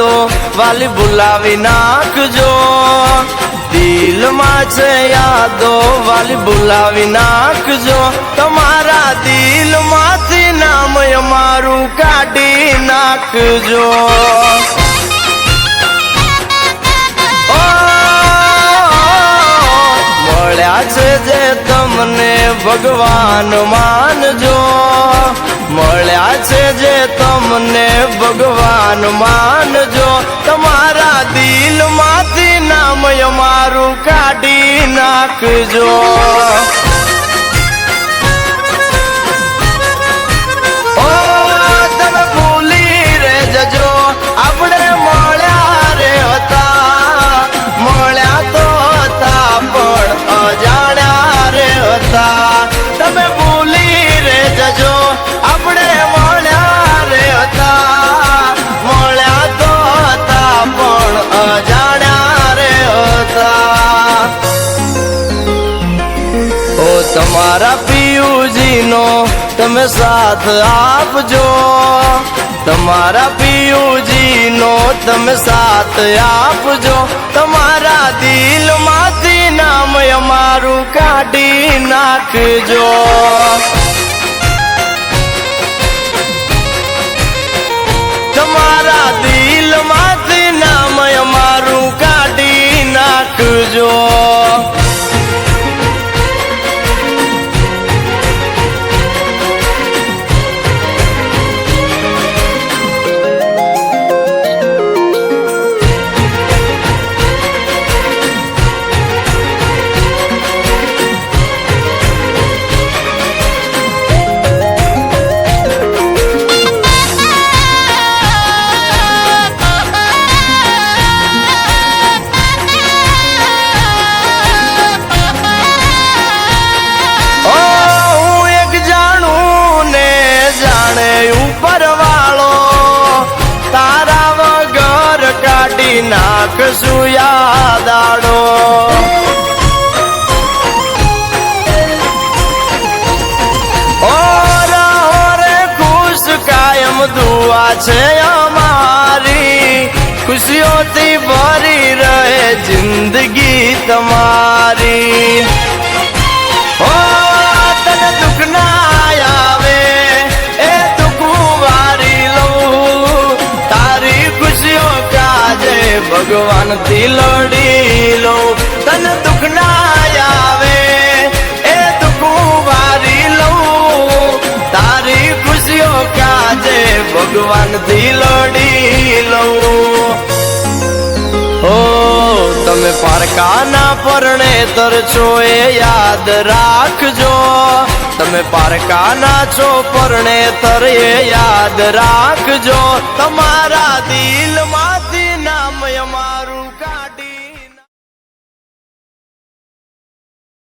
યાદો વાલી ભૂલાવી નાખજો, દિલમાં છે યાદો વાલી ભૂલાવી નાખજો, તમારા દિલમાંથી નામ અમારું કાઢી નાખજો। મળ્યા છે જે તમને ભગવાન માનજો, મળ્યા છે જે તમને ભગવાન માનજો, તમારા દિલમાંથી નામ અમારું કાઢી નાખજો। ઓ તમે ભૂલી રે જજો આપણે મળ્યા રે હતા, મળ્યા તો હતા પણ અજાણ્યા રે હતા, તમે ભૂલી રે જજો આપણે મળ્યા રે હતા, મળ્યા તો હતા પણ અજાણ્યા રે હતા। ઓ તમારા પિયુજીનો તમે સાથ આપજો, તમારા પિયુજીનો તમે સાથ આપજો, તમારા દિલમાંથી નામ અમારું કાઢી નાખજો। તમારા દિલમાંથી નામ અમારું કાઢી નાખજો। નાખશું યાદાડો, ઓરે ખુશ કાયમ દુઆ છે અમારી, ખુશીઓથી ભરી રહે જિંદગી તમારી। ઓ તને દુઃખ ના આવે એ દુઃખ વારી લઉં, તારી ખુશીઓ ભગવાન થી લડી લો, તને દુઃખ ના આવે એ દુઃખ વારી લઉં, તારી ખુશીઓ કાજે ભગવાન થી લડી લઉં। ઓ તમે પારકાના પરણેતર છો એ યાદ રાખજો, તમે પારકાના છો પરણેતર એ યાદ રાખજો, તમારા દિલમાં